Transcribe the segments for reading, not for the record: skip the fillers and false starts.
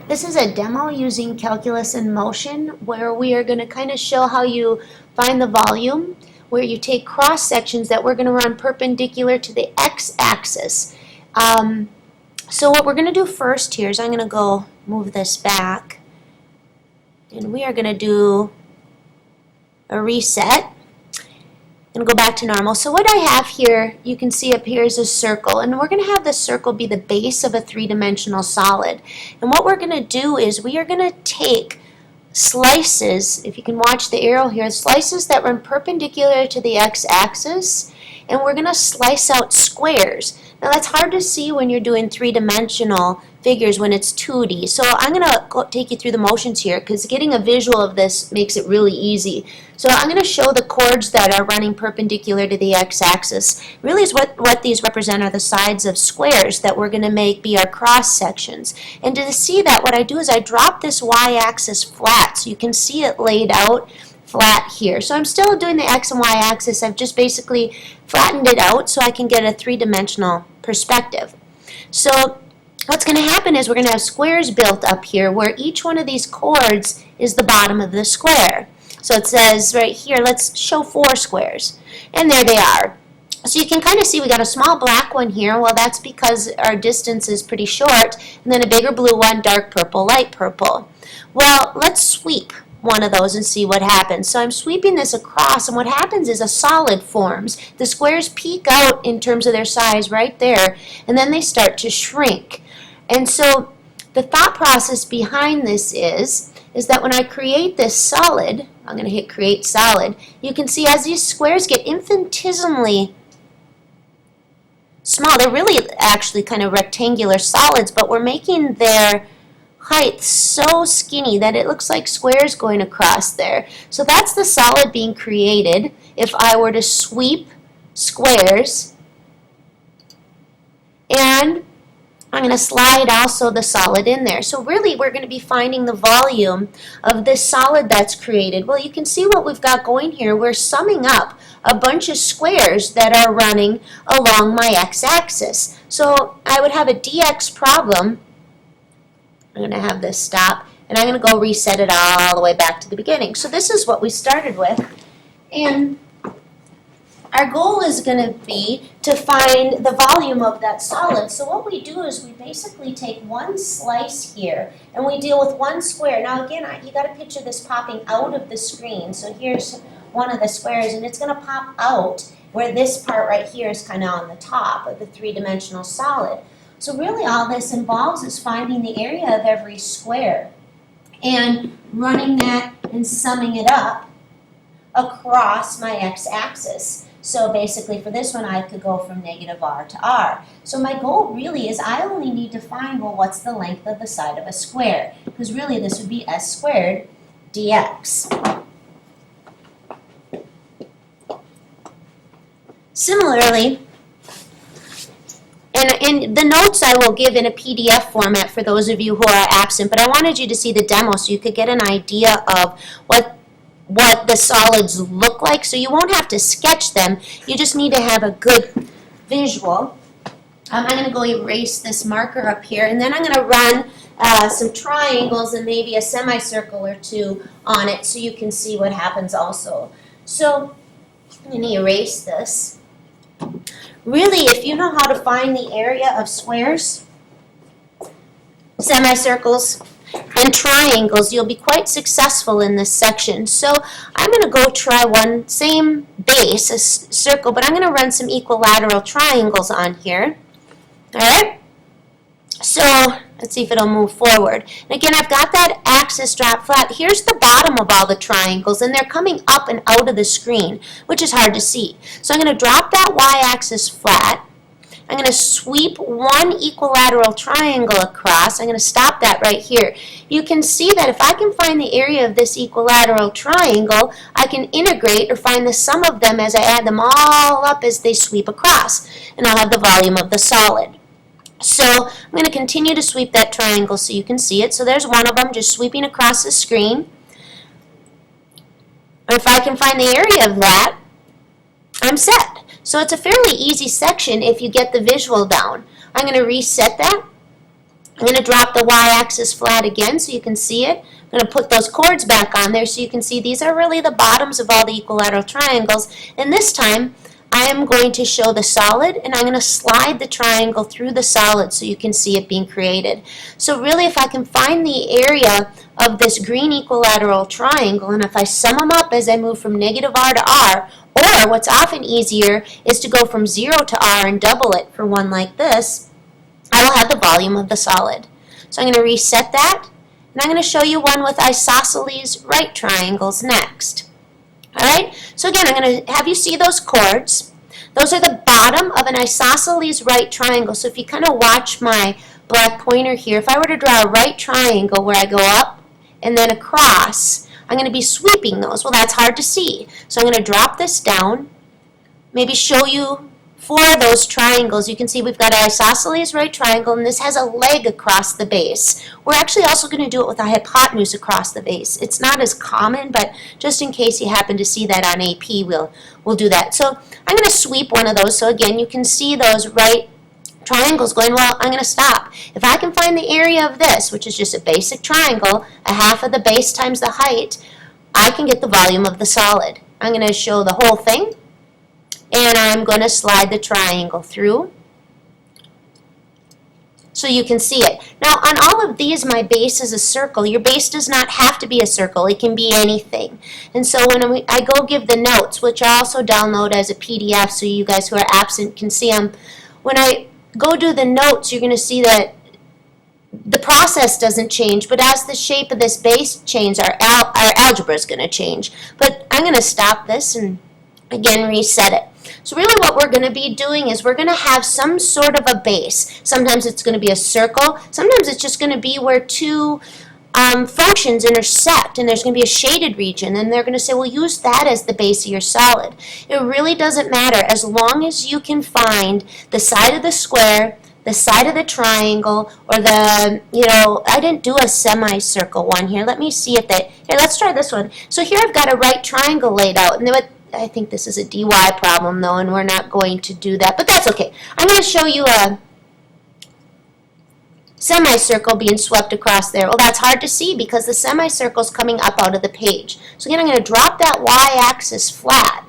This is a demo using Calculus in Motion where we are going to kind of show how you find the volume, where you take cross sections that we're going to run perpendicular to the x-axis. So what we're going to do first here is I'm going to go move this back, and we are going to do a reset and go back to normal. So what I have here, you can see up here is a circle, and we're going to have this circle be the base of a three-dimensional solid. And what we're going to do is we are going to take slices, if you can watch the arrow here, slices that run perpendicular to the x-axis, and we're going to slice out squares. Now that's hard to see when you're doing three-dimensional figures when it's 2D. So I'm going to take you through the motions here because getting a visual of this makes it really easy. So I'm going to show the chords that are running perpendicular to the x-axis. Really is what these represent are the sides of squares that we're going to make be our cross sections. And to see that, what I do is I drop this y-axis flat so you can see it laid out flat here. So I'm still doing the x and y axis. I've just basically flattened it out so I can get a three-dimensional perspective. So what's going to happen is we're going to have squares built up here where each one of these chords is the bottom of the square. So it says right here, let's show 4 squares. And there they are. So you can kind of see we got a small black one here. Well, that's because our distance is pretty short. And then a bigger blue one, dark purple, light purple. Well, let's sweep one of those and see what happens. So I'm sweeping this across, and what happens is a solid forms. The squares peak out in terms of their size right there, and then they start to shrink. And so the thought process behind this is that when I create this solid, I'm going to hit create solid, you can see as these squares get infinitesimally small, they're really actually kind of rectangular solids, but we're making their height so skinny that it looks like squares going across there. So that's the solid being created if I were to sweep squares, and I'm going to slide also the solid in there. So really we're going to be finding the volume of this solid that's created. Well, you can see what we've got going here. We're summing up a bunch of squares that are running along my x-axis. So I would have a dx problem. I'm going to have this stop, and I'm going to go reset it all the way back to the beginning. So this is what we started with, and our goal is going to be to find the volume of that solid. So what we do is we basically take one slice here, and we deal with one square. Now again, you got to picture this popping out of the screen. So here's one of the squares, and it's going to pop out where this part right here is kind of on the top of the three-dimensional solid. So really all this involves is finding the area of every square and running that and summing it up across my x-axis. So basically for this one I could go from negative r to r. So my goal really is I only need to find, well, what's the length of the side of a square? Because really this would be s squared dx. Similarly, and the notes I will give in a PDF format for those of you who are absent, but I wanted you to see the demo so you could get an idea of what the solids look like. So you won't have to sketch them, you just need to have a good visual. I'm going to go erase this marker up here, and then I'm going to run some triangles and maybe a semicircle or two on it so you can see what happens also. So I'm going to erase this. Really, if you know how to find the area of squares, semicircles, and triangles, you'll be quite successful in this section. So I'm going to go try one, same base, a circle, but I'm going to run some equilateral triangles on here. All right? So let's see if it'll move forward. And again, I've got that axis dropped flat. Here's the bottom of all the triangles, and they're coming up and out of the screen, which is hard to see. So I'm going to drop that y-axis flat. I'm going to sweep one equilateral triangle across. I'm going to stop that right here. You can see that if I can find the area of this equilateral triangle, I can integrate or find the sum of them as I add them all up as they sweep across, and I'll have the volume of the solid. So I'm going to continue to sweep that triangle so you can see it. So there's one of them just sweeping across the screen. Or if I can find the area of that, I'm set. So it's a fairly easy section if you get the visual down. I'm going to reset that. I'm going to drop the y-axis flat again so you can see it. I'm going to put those chords back on there so you can see these are really the bottoms of all the equilateral triangles. And this time, I am going to show the solid, and I'm going to slide the triangle through the solid so you can see it being created. So really, if I can find the area of this green equilateral triangle, and if I sum them up as I move from negative r to r, or what's often easier is to go from 0 to r and double it for one like this, I will have the volume of the solid. So I'm going to reset that, and I'm going to show you one with isosceles right triangles next. Alright, so again, I'm going to have you see those chords. Those are the bottom of an isosceles right triangle. So if you kind of watch my black pointer here, if I were to draw a right triangle where I go up and then across, I'm going to be sweeping those. Well, that's hard to see. So I'm going to drop this down, maybe show you 4 of those triangles. You can see we've got an isosceles right triangle, and this has a leg across the base. We're actually also going to do it with a hypotenuse across the base. It's not as common, but just in case you happen to see that on AP, we'll do that. So I'm going to sweep one of those. So again, you can see those right triangles going, well, I'm going to stop. If I can find the area of this, which is just a basic triangle, a half of the base times the height, I can get the volume of the solid. I'm going to show the whole thing. And I'm going to slide the triangle through so you can see it. Now, on all of these, my base is a circle. Your base does not have to be a circle. It can be anything. And so when I go give the notes, which I also download as a PDF so you guys who are absent can see them, when I go do the notes, you're going to see that the process doesn't change, but as the shape of this base changes, our algebra is going to change. But I'm going to stop this and again reset it. So really what we're going to be doing is we're going to have some sort of a base. Sometimes it's going to be a circle. Sometimes it's just going to be where 2 functions intersect, and there's going to be a shaded region, and they're going to say, well, use that as the base of your solid. It really doesn't matter as long as you can find the side of the square, the side of the triangle, or the, I didn't do a semicircle one here. Let me see if here, let's try this one. So here I've got a right triangle laid out, and I think this is a dy problem, though, and we're not going to do that, but that's okay. I'm going to show you a semicircle being swept across there. Well, that's hard to see because the semicircle is coming up out of the page. So again, I'm going to drop that y-axis flat,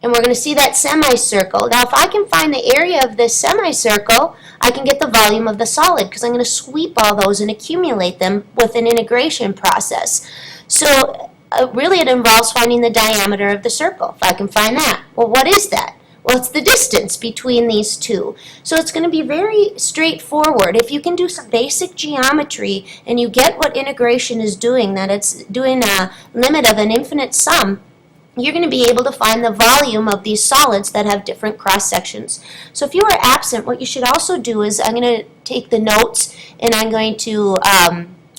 and we're going to see that semicircle. Now, if I can find the area of this semicircle, I can get the volume of the solid because I'm going to sweep all those and accumulate them with an integration process. So really, it involves finding the diameter of the circle, if I can find that. Well, what is that? Well, it's the distance between these two. So it's going to be very straightforward. If you can do some basic geometry and you get what integration is doing, that it's doing a limit of an infinite sum, you're going to be able to find the volume of these solids that have different cross sections. So if you are absent, what you should also do is I'm going to take the notes and I'm going to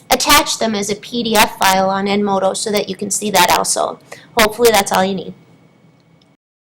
attach them as a PDF file on Edmodo so that you can see that also. Hopefully that's all you need.